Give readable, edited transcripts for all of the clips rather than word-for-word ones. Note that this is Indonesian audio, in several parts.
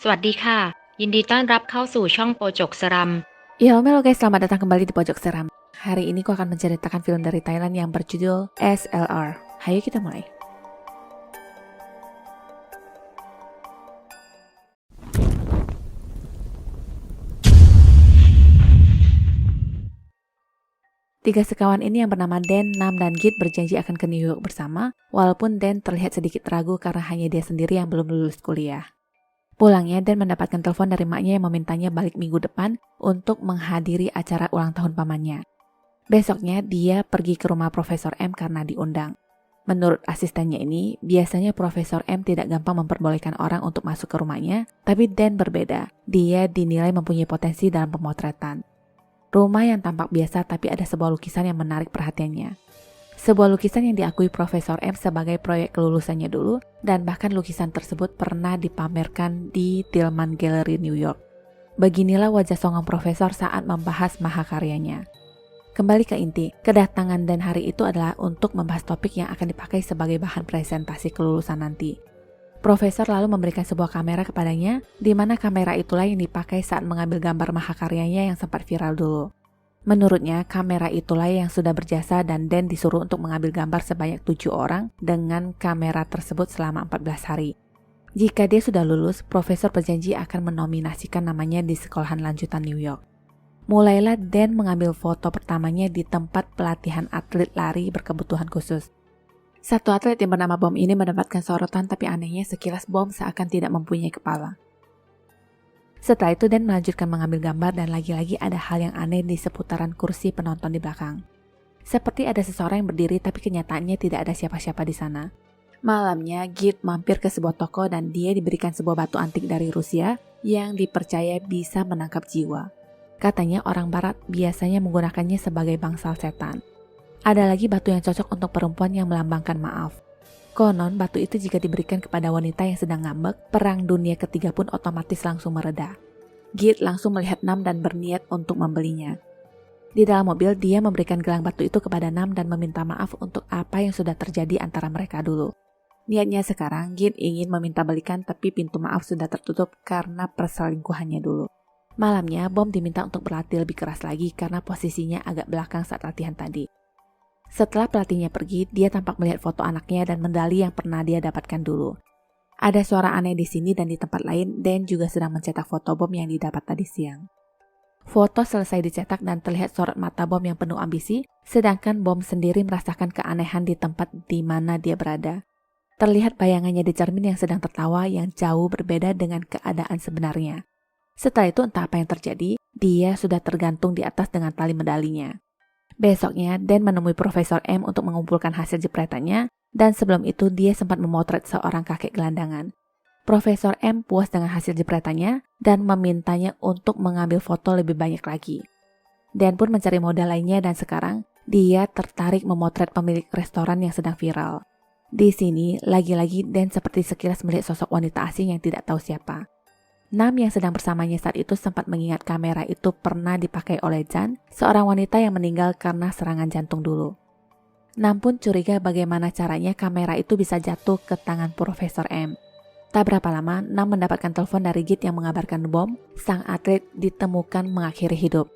สวัสดีค่ะยินดีต้อนรับเข้าสู่ช่องโปจกสรัม Ya, halo guys, selamat datang kembali di Pojok Seram. Hari ini aku akan menceritakan film dari Thailand yang berjudul SLR. Hayo kita mulai. Tiga sekawan ini yang bernama Dan, Nam, dan Git berjanji akan ke New York bersama, walaupun Dan terlihat sedikit ragu karena hanya dia sendiri yang belum lulus kuliah. Pulangnya, Dan mendapatkan telepon dari maknya yang memintanya balik minggu depan untuk menghadiri acara ulang tahun pamannya. Besoknya, dia pergi ke rumah Profesor M karena diundang. Menurut asistennya ini, biasanya Profesor M tidak gampang memperbolehkan orang untuk masuk ke rumahnya, tapi Dan berbeda. Dia dinilai mempunyai potensi dalam pemotretan. Rumah yang tampak biasa tapi ada sebuah lukisan yang menarik perhatiannya. Sebuah lukisan yang diakui Profesor M sebagai proyek kelulusannya dulu, dan bahkan lukisan tersebut pernah dipamerkan di Tillman Gallery New York. Beginilah wajah songong Profesor saat membahas mahakaryanya. Kembali ke inti, kedatangan Dan hari itu adalah untuk membahas topik yang akan dipakai sebagai bahan presentasi kelulusan nanti. Profesor lalu memberikan sebuah kamera kepadanya, di mana kamera itulah yang dipakai saat mengambil gambar mahakaryanya yang sempat viral dulu. Menurutnya, kamera itulah yang sudah berjasa dan Dan disuruh untuk mengambil gambar sebanyak 7 orang dengan kamera tersebut selama 14 hari. Jika dia sudah lulus, Profesor berjanji akan menominasikan namanya di sekolahan lanjutan New York. Mulailah Dan mengambil foto pertamanya di tempat pelatihan atlet lari berkebutuhan khusus. Satu atlet yang bernama Bom ini mendapatkan sorotan, tapi anehnya sekilas Bom seakan tidak mempunyai kepala. Setelah itu Dan melanjutkan mengambil gambar dan lagi-lagi ada hal yang aneh di seputaran kursi penonton di belakang. Seperti ada seseorang yang berdiri tapi kenyataannya tidak ada siapa-siapa di sana. Malamnya Git mampir ke sebuah toko dan dia diberikan sebuah batu antik dari Rusia yang dipercaya bisa menangkap jiwa. Katanya orang barat biasanya menggunakannya sebagai bangsal setan. Ada lagi batu yang cocok untuk perempuan yang melambangkan maaf. Konon batu itu jika diberikan kepada wanita yang sedang ngambek, perang dunia ketiga pun otomatis langsung mereda. Git langsung melihat Nam dan berniat untuk membelinya. Di dalam mobil dia memberikan gelang batu itu kepada Nam dan meminta maaf untuk apa yang sudah terjadi antara mereka dulu. Niatnya sekarang Git ingin meminta balikan, tapi pintu maaf sudah tertutup karena perselingkuhannya dulu. Malamnya Bom diminta untuk berlatih lebih keras lagi karena posisinya agak belakang saat latihan tadi. Setelah pelatihnya pergi, dia tampak melihat foto anaknya dan medali yang pernah dia dapatkan dulu. Ada suara aneh di sini dan di tempat lain, Dan juga sedang mencetak foto Bom yang didapat tadi siang. Foto selesai dicetak dan terlihat sorot mata Bom yang penuh ambisi, sedangkan Bom sendiri merasakan keanehan di tempat di mana dia berada. Terlihat bayangannya di cermin yang sedang tertawa yang jauh berbeda dengan keadaan sebenarnya. Setelah itu entah apa yang terjadi, dia sudah tergantung di atas dengan tali medalinya. Besoknya, Dan menemui Profesor M untuk mengumpulkan hasil jepretannya, dan sebelum itu dia sempat memotret seorang kakek gelandangan. Profesor M puas dengan hasil jepretannya dan memintanya untuk mengambil foto lebih banyak lagi. Dan pun mencari modal lainnya dan sekarang dia tertarik memotret pemilik restoran yang sedang viral. Di sini, lagi-lagi Dan seperti sekilas melihat sosok wanita asing yang tidak tahu siapa. Nam yang sedang bersamanya saat itu sempat mengingat kamera itu pernah dipakai oleh Jan, seorang wanita yang meninggal karena serangan jantung dulu. Nam pun curiga bagaimana caranya kamera itu bisa jatuh ke tangan Profesor M. Tak berapa lama, Nam mendapatkan telepon dari Git yang mengabarkan Bom, sang atlet ditemukan mengakhiri hidup.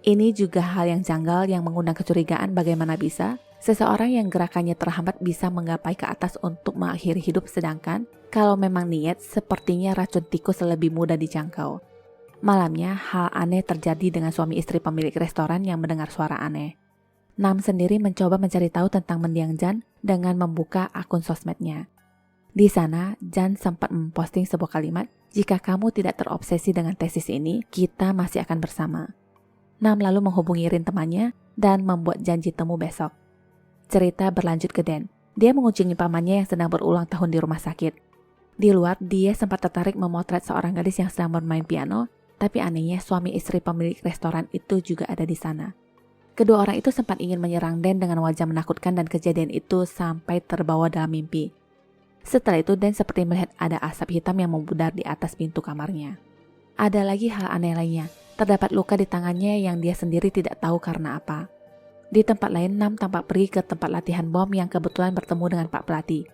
Ini juga hal yang janggal yang mengundang kecurigaan bagaimana bisa seseorang yang gerakannya terhambat bisa menggapai ke atas untuk mengakhiri hidup, sedangkan kalau memang niat sepertinya racun tikus lebih mudah dijangkau. Malamnya hal aneh terjadi dengan suami istri pemilik restoran yang mendengar suara aneh. Nam sendiri mencoba mencari tahu tentang mendiang Jan dengan membuka akun sosmednya. Di sana Jan sempat memposting sebuah kalimat, "Jika kamu tidak terobsesi dengan tesis ini, kita masih akan bersama." Nam lalu menghubungi Rin temannya dan membuat janji temu besok. Cerita berlanjut ke Dan. Dia mengunjungi pamannya yang sedang berulang tahun di rumah sakit. Di luar, dia sempat tertarik memotret seorang gadis yang sedang bermain piano, tapi anehnya suami istri pemilik restoran itu juga ada di sana. Kedua orang itu sempat ingin menyerang Dan dengan wajah menakutkan dan kejadian itu sampai terbawa dalam mimpi. Setelah itu Dan seperti melihat ada asap hitam yang membudar di atas pintu kamarnya. Ada lagi hal aneh lainnya. Terdapat luka di tangannya yang dia sendiri tidak tahu karena apa. Di tempat lain, Nam tampak pergi ke tempat latihan Bom yang kebetulan bertemu dengan Pak Pelatih.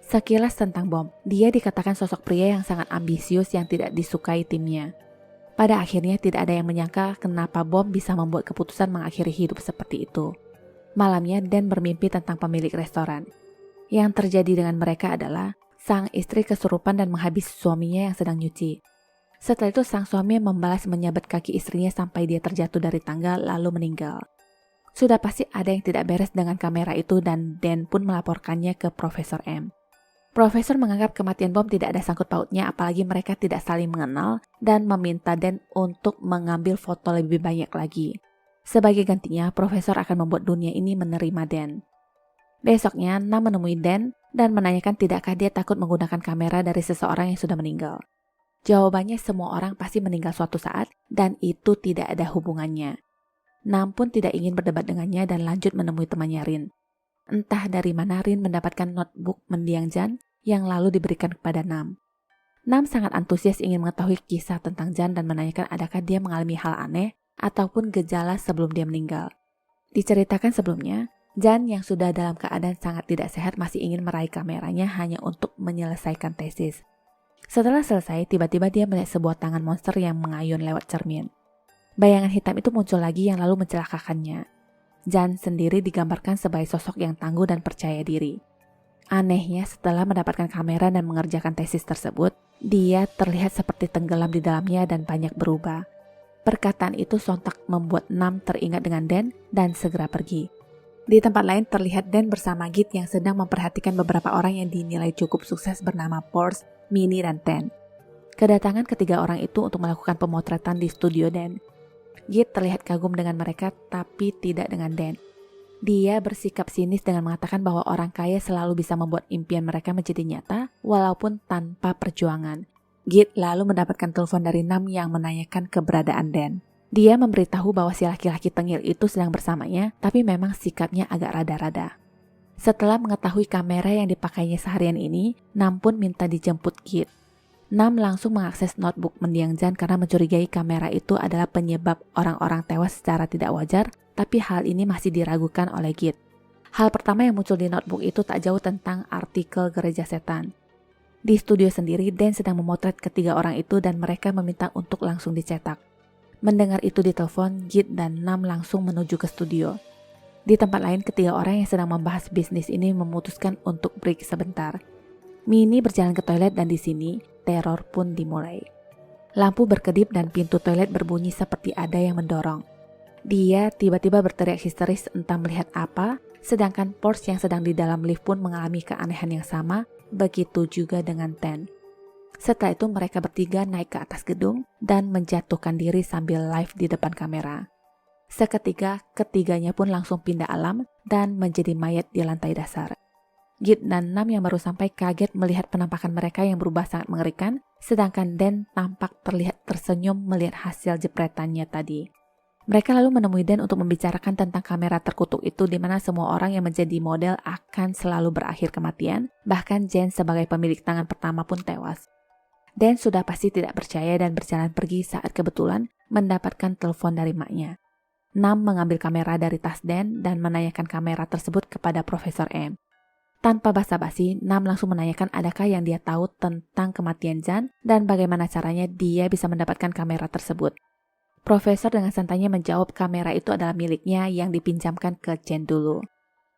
Sekilas tentang Bom, dia dikatakan sosok pria yang sangat ambisius yang tidak disukai timnya. Pada akhirnya tidak ada yang menyangka kenapa Bom bisa membuat keputusan mengakhiri hidup seperti itu. Malamnya Dan bermimpi tentang pemilik restoran. Yang terjadi dengan mereka adalah sang istri kesurupan dan menghabisi suaminya yang sedang nyuci. Setelah itu sang suami membalas menyabat kaki istrinya sampai dia terjatuh dari tangga lalu meninggal. Sudah pasti ada yang tidak beres dengan kamera itu dan Dan pun melaporkannya ke Profesor M. Profesor menganggap kematian Bom tidak ada sangkut pautnya apalagi mereka tidak saling mengenal dan meminta Dan untuk mengambil foto lebih banyak lagi. Sebagai gantinya, Profesor akan membuat dunia ini menerima Dan. Besoknya, Nam menemui Dan dan menanyakan tidakkah dia takut menggunakan kamera dari seseorang yang sudah meninggal. Jawabannya semua orang pasti meninggal suatu saat dan itu tidak ada hubungannya. Nam pun tidak ingin berdebat dengannya dan lanjut menemui temannya Rin. Entah dari mana Rin mendapatkan notebook mendiang Jan yang lalu diberikan kepada Nam. Nam sangat antusias ingin mengetahui kisah tentang Jan dan menanyakan adakah dia mengalami hal aneh ataupun gejala sebelum dia meninggal. Diceritakan sebelumnya, Jan yang sudah dalam keadaan sangat tidak sehat masih ingin meraih kameranya hanya untuk menyelesaikan tesis. Setelah selesai, tiba-tiba dia melihat sebuah tangan monster yang mengayun lewat cermin. Bayangan hitam itu muncul lagi yang lalu mencelakakannya. Jan sendiri digambarkan sebagai sosok yang tangguh dan percaya diri. Anehnya, setelah mendapatkan kamera dan mengerjakan tesis tersebut, dia terlihat seperti tenggelam di dalamnya dan banyak berubah. Perkataan itu sontak membuat Nam teringat dengan Dan dan segera pergi. Di tempat lain terlihat Dan bersama Git yang sedang memperhatikan beberapa orang yang dinilai cukup sukses bernama Porsche, Minnie, dan Ten. Kedatangan ketiga orang itu untuk melakukan pemotretan di studio Dan. Git terlihat kagum dengan mereka tapi tidak dengan Dan. Dia bersikap sinis dengan mengatakan bahwa orang kaya selalu bisa membuat impian mereka menjadi nyata walaupun tanpa perjuangan. Git lalu mendapatkan telepon dari Nam yang menanyakan keberadaan Dan. Dia memberitahu bahwa si laki-laki tengil itu sedang bersamanya, tapi memang sikapnya agak rada-rada. Setelah mengetahui kamera yang dipakainya seharian ini, Nam pun minta dijemput Git. Nam langsung mengakses notebook mendiang Jan karena mencurigai kamera itu adalah penyebab orang-orang tewas secara tidak wajar, tapi hal ini masih diragukan oleh Git. Hal pertama yang muncul di notebook itu tak jauh tentang artikel gereja setan. Di studio sendiri, Dan sedang memotret ketiga orang itu dan mereka meminta untuk langsung dicetak. Mendengar itu di telepon, Git dan Nam langsung menuju ke studio. Di tempat lain, ketiga orang yang sedang membahas bisnis ini memutuskan untuk break sebentar. Minnie berjalan ke toilet dan di sini, teror pun dimulai. Lampu berkedip dan pintu toilet berbunyi seperti ada yang mendorong. Dia tiba-tiba berteriak histeris entah melihat apa, sedangkan Porsche yang sedang di dalam lift pun mengalami keanehan yang sama, begitu juga dengan Ten. Setelah itu mereka bertiga naik ke atas gedung dan menjatuhkan diri sambil live di depan kamera. Seketika, ketiganya pun langsung pindah alam dan menjadi mayat di lantai dasar. Git dan Nam yang baru sampai kaget melihat penampakan mereka yang berubah sangat mengerikan, sedangkan Dan tampak terlihat tersenyum melihat hasil jepretannya tadi. Mereka lalu menemui Dan untuk membicarakan tentang kamera terkutuk itu di mana semua orang yang menjadi model akan selalu berakhir kematian, bahkan Jen sebagai pemilik tangan pertama pun tewas. Dan sudah pasti tidak percaya dan berjalan pergi saat kebetulan mendapatkan telepon dari maknya. Nam mengambil kamera dari tas Dan dan menanyakan kamera tersebut kepada Profesor M. Tanpa basa-basi, Nam langsung menanyakan adakah yang dia tahu tentang kematian Jan dan bagaimana caranya dia bisa mendapatkan kamera tersebut. Profesor dengan santainya menjawab kamera itu adalah miliknya yang dipinjamkan ke Jen dulu.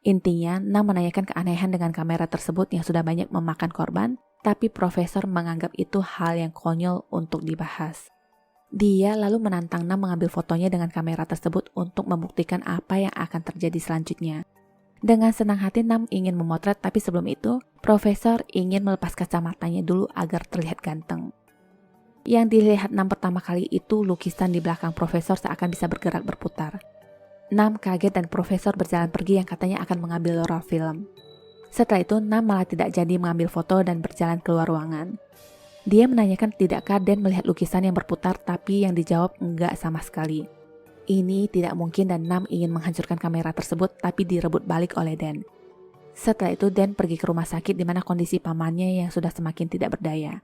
Intinya, Nam menanyakan keanehan dengan kamera tersebut yang sudah banyak memakan korban, tapi Profesor menganggap itu hal yang konyol untuk dibahas. Dia lalu menantang Nam mengambil fotonya dengan kamera tersebut untuk membuktikan apa yang akan terjadi selanjutnya. Dengan senang hati Nam ingin memotret, tapi sebelum itu, Profesor ingin melepas kacamatanya dulu agar terlihat ganteng. Yang dilihat Nam pertama kali itu lukisan di belakang Profesor seakan bisa bergerak berputar. Nam kaget dan Profesor berjalan pergi yang katanya akan mengambil roll film. Setelah itu, Nam malah tidak jadi mengambil foto dan berjalan keluar ruangan. Dia menanyakan tidakkah Dan melihat lukisan yang berputar, tapi yang dijawab enggak sama sekali. Ini tidak mungkin dan Nam ingin menghancurkan kamera tersebut, tapi direbut balik oleh Dan. Setelah itu, Dan pergi ke rumah sakit di mana kondisi pamannya yang sudah semakin tidak berdaya.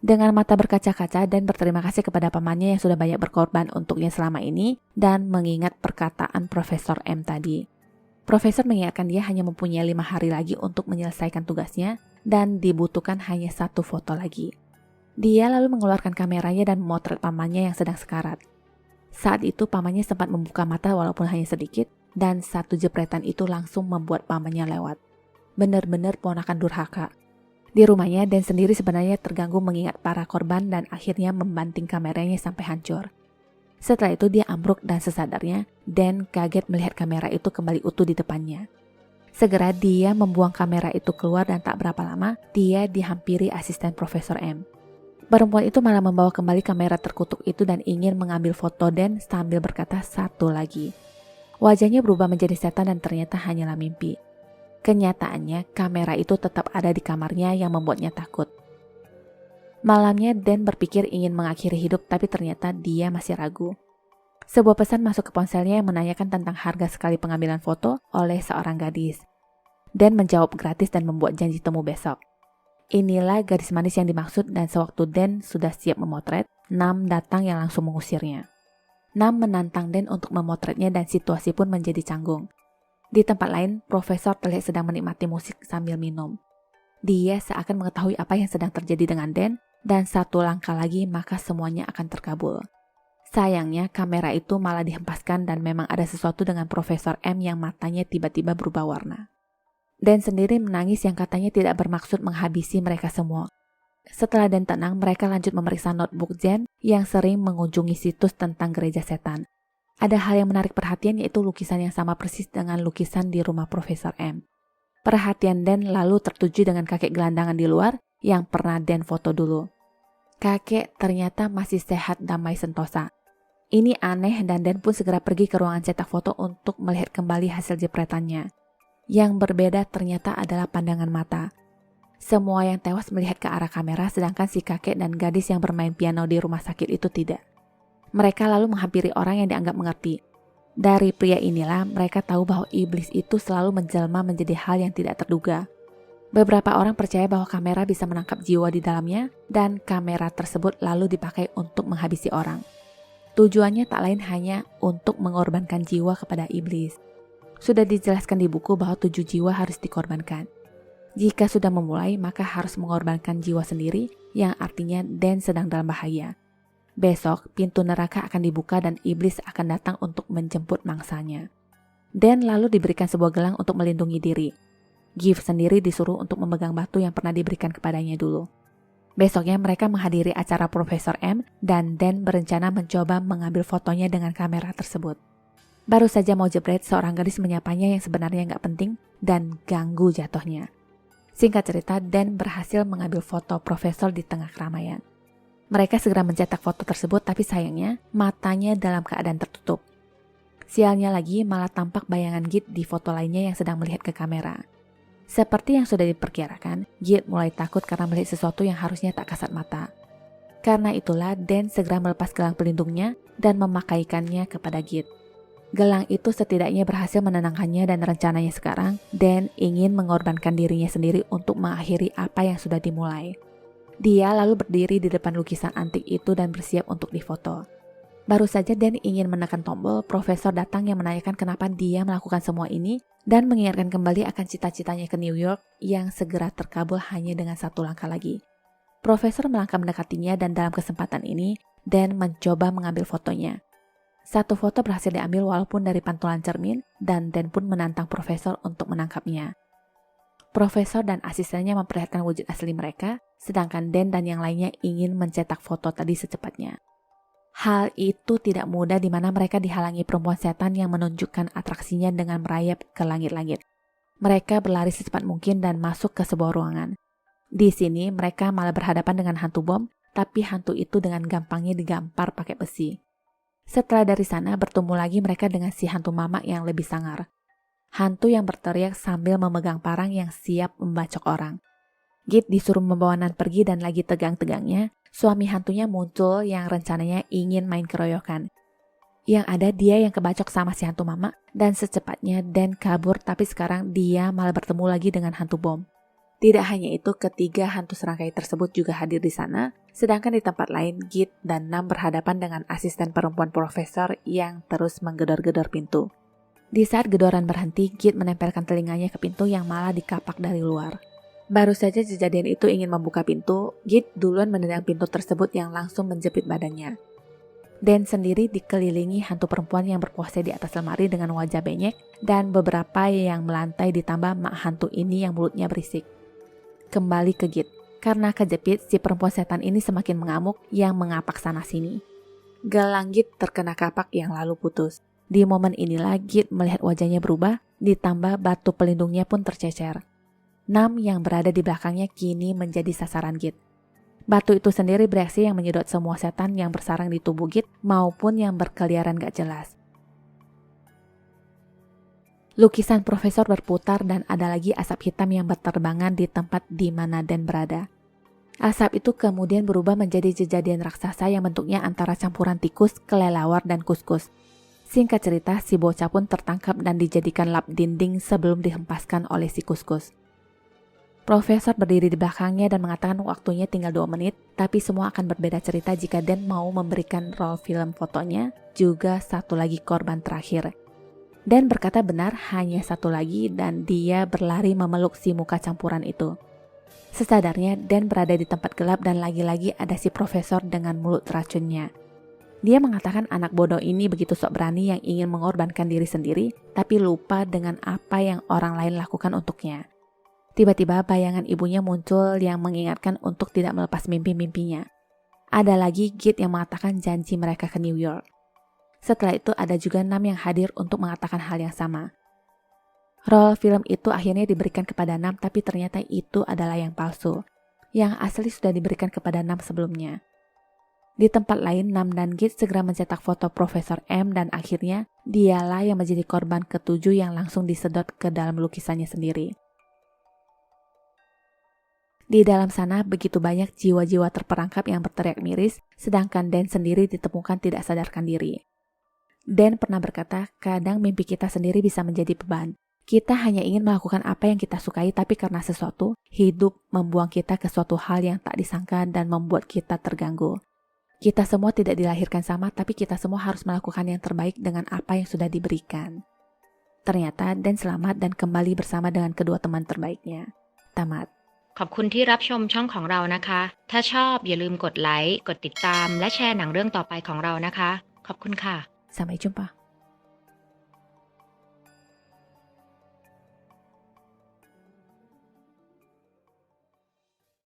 Dengan mata berkaca-kaca, Dan berterima kasih kepada pamannya yang sudah banyak berkorban untuknya selama ini dan mengingat perkataan Profesor M tadi. Profesor mengingatkan dia hanya mempunyai 5 hari lagi untuk menyelesaikan tugasnya dan dibutuhkan hanya 1 foto lagi. Dia lalu mengeluarkan kameranya dan memotret pamannya yang sedang sekarat. Saat itu pamannya sempat membuka mata walaupun hanya sedikit, dan 1 jepretan itu langsung membuat pamannya lewat. Benar-benar ponakan durhaka. Di rumahnya, Dan sendiri sebenarnya terganggu mengingat para korban dan akhirnya membanting kameranya sampai hancur. Setelah itu dia ambruk dan sesadarnya, Dan kaget melihat kamera itu kembali utuh di depannya. Segera dia membuang kamera itu keluar dan tak berapa lama dia dihampiri asisten Profesor M. Perempuan itu malah membawa kembali kamera terkutuk itu dan ingin mengambil foto Dan sambil berkata 1 lagi. Wajahnya berubah menjadi setan dan ternyata hanyalah mimpi. Kenyataannya kamera itu tetap ada di kamarnya yang membuatnya takut. Malamnya Dan berpikir ingin mengakhiri hidup tapi ternyata dia masih ragu. Sebuah pesan masuk ke ponselnya yang menanyakan tentang harga sekali pengambilan foto oleh seorang gadis. Dan menjawab gratis dan membuat janji temu besok. Inilah gadis manis yang dimaksud dan sewaktu Dan sudah siap memotret, Nam datang yang langsung mengusirnya. Nam menantang Dan untuk memotretnya dan situasi pun menjadi canggung. Di tempat lain, Profesor terlihat sedang menikmati musik sambil minum. Dia seakan mengetahui apa yang sedang terjadi dengan Dan, dan 1 langkah lagi maka semuanya akan terkabul. Sayangnya kamera itu malah dihempaskan dan memang ada sesuatu dengan Profesor M yang matanya tiba-tiba berubah warna. Dan sendiri menangis yang katanya tidak bermaksud menghabisi mereka semua. Setelah Dan tenang, mereka lanjut memeriksa notebook Jen yang sering mengunjungi situs tentang gereja setan. Ada hal yang menarik perhatian yaitu lukisan yang sama persis dengan lukisan di rumah Profesor M. Perhatian Dan lalu tertuju dengan kakek gelandangan di luar yang pernah Dan foto dulu. Kakek ternyata masih sehat damai sentosa. Ini aneh dan Dan pun segera pergi ke ruangan cetak foto untuk melihat kembali hasil jepretannya. Yang berbeda ternyata adalah pandangan mata. Semua yang tewas melihat ke arah kamera sedangkan si kakek dan gadis yang bermain piano di rumah sakit itu tidak. Mereka lalu menghampiri orang yang dianggap mengerti. Dari pria inilah mereka tahu bahwa iblis itu selalu menjelma menjadi hal yang tidak terduga. Beberapa orang percaya bahwa kamera bisa menangkap jiwa di dalamnya dan kamera tersebut lalu dipakai untuk menghabisi orang. Tujuannya tak lain hanya untuk mengorbankan jiwa kepada iblis. Sudah dijelaskan di buku bahwa 7 jiwa harus dikorbankan. Jika sudah memulai maka harus mengorbankan jiwa sendiri yang artinya Dan sedang dalam bahaya. Besok pintu neraka akan dibuka dan iblis akan datang untuk menjemput mangsanya. Dan lalu diberikan sebuah gelang untuk melindungi diri. Gift sendiri disuruh untuk memegang batu yang pernah diberikan kepadanya dulu. Besoknya mereka menghadiri acara Profesor M dan Dan berencana mencoba mengambil fotonya dengan kamera tersebut. Baru saja mau jebret, seorang gadis menyapanya yang sebenarnya nggak penting dan ganggu jatuhnya. Singkat cerita, Dan berhasil mengambil foto Profesor di tengah keramaian. Mereka segera mencetak foto tersebut tapi sayangnya matanya dalam keadaan tertutup. Sialnya lagi malah tampak bayangan Git di foto lainnya yang sedang melihat ke kamera. Seperti yang sudah diperkirakan, Git mulai takut karena melihat sesuatu yang harusnya tak kasat mata. Karena itulah Dan segera melepas gelang pelindungnya dan memakaikannya kepada Git. Gelang itu setidaknya berhasil menenangkannya dan rencananya sekarang Dan ingin mengorbankan dirinya sendiri untuk mengakhiri apa yang sudah dimulai. Dia lalu berdiri di depan lukisan antik itu dan bersiap untuk difoto. Baru saja Dan ingin menekan tombol, Profesor datang yang menanyakan kenapa dia melakukan semua ini dan mengingatkan kembali akan cita-citanya ke New York yang segera terkabul hanya dengan 1 langkah lagi. Profesor melangkah mendekatinya dan dalam kesempatan ini Dan mencoba mengambil fotonya. 1 foto berhasil diambil walaupun dari pantulan cermin dan Dan pun menantang Profesor untuk menangkapnya. Profesor dan asistennya memperlihatkan wujud asli mereka, sedangkan Dan dan yang lainnya ingin mencetak foto tadi secepatnya. Hal itu tidak mudah di mana mereka dihalangi perempuan setan yang menunjukkan atraksinya dengan merayap ke langit-langit. Mereka berlari secepat mungkin dan masuk ke sebuah ruangan. Di sini mereka malah berhadapan dengan hantu bom, tapi hantu itu dengan gampangnya digampar pakai besi. Setelah dari sana bertemu lagi mereka dengan si hantu mamak yang lebih sangar. Hantu yang berteriak sambil memegang parang yang siap membacok orang. Git disuruh membawa Nan pergi dan lagi tegang-tegangnya, suami hantunya muncul yang rencananya ingin main keroyokan. Yang ada dia yang kebacok sama si hantu mama dan secepatnya Dan kabur tapi sekarang dia malah bertemu lagi dengan hantu bom. Tidak hanya itu, ketiga hantu serangkai tersebut juga hadir di sana, sedangkan di tempat lain Git dan Nam berhadapan dengan asisten perempuan Profesor yang terus menggedor-gedor pintu. Di saat gedoran berhenti, Git menempelkan telinganya ke pintu yang malah dikapak dari luar. Baru saja kejadian itu ingin membuka pintu, Git duluan menendang pintu tersebut yang langsung menjepit badannya. Dan sendiri dikelilingi hantu perempuan yang berpose di atas lemari dengan wajah benyek dan beberapa yang melantai ditambah mak hantu ini yang mulutnya berisik. Kembali ke Git. Karena kejepit, si perempuan setan ini semakin mengamuk yang mengapak sana-sini. Gelang Git terkena kapak yang lalu putus. Di momen inilah Git melihat wajahnya berubah, ditambah batu pelindungnya pun tercecer. Nam yang berada di belakangnya kini menjadi sasaran Git. Batu itu sendiri bereaksi yang menyedot semua setan yang bersarang di tubuh Git maupun yang berkeliaran gak jelas. Lukisan profesor berputar dan ada lagi asap hitam yang berterbangan di tempat di mana Dan berada. Asap itu kemudian berubah menjadi kejadian raksasa yang bentuknya antara campuran tikus, kelelawar, dan kuskus. Singkat cerita, si bocah pun tertangkap dan dijadikan lap dinding sebelum dihempaskan oleh si kuskus. Profesor berdiri di belakangnya dan mengatakan waktunya tinggal 2 menit, tapi semua akan berbeda cerita jika Dan mau memberikan roll film fotonya, juga satu lagi korban terakhir. Dan berkata benar hanya satu lagi dan dia berlari memeluk si muka campuran itu. Sesadarnya Dan berada di tempat gelap dan lagi-lagi ada si profesor dengan mulut racunnya. Dia mengatakan anak bodoh ini begitu sok berani yang ingin mengorbankan diri sendiri tapi lupa dengan apa yang orang lain lakukan untuknya. Tiba-tiba bayangan ibunya muncul yang mengingatkan untuk tidak melepas mimpi-mimpinya. Ada lagi Git yang mengatakan janji mereka ke New York. Setelah itu ada juga Nam yang hadir untuk mengatakan hal yang sama. Roll film itu akhirnya diberikan kepada Nam tapi ternyata itu adalah yang palsu. Yang asli sudah diberikan kepada Nam sebelumnya. Di tempat lain, Nam dan Git segera mencetak foto Profesor M dan akhirnya dialah yang menjadi korban ke-7 yang langsung disedot ke dalam lukisannya sendiri. Di dalam sana begitu banyak jiwa-jiwa terperangkap yang berteriak miris, sedangkan Dan sendiri ditemukan tidak sadarkan diri. Dan pernah berkata, kadang mimpi kita sendiri bisa menjadi beban. Kita hanya ingin melakukan apa yang kita sukai tapi karena sesuatu, hidup membuang kita ke suatu hal yang tak disangka dan membuat kita terganggu. Kita semua tidak dilahirkan sama, tapi kita semua harus melakukan yang terbaik dengan apa yang sudah diberikan. Ternyata Dan selamat dan kembali bersama dengan kedua teman terbaiknya. Tamat. ขอบคุณที่รับชมช่องของเรานะคะ ถ้าชอบอย่าลืมกดไลค์ กดติดตาม และแชร์หนังเรื่องต่อไปของเรานะคะ ขอบคุณค่ะ Sampai jumpa.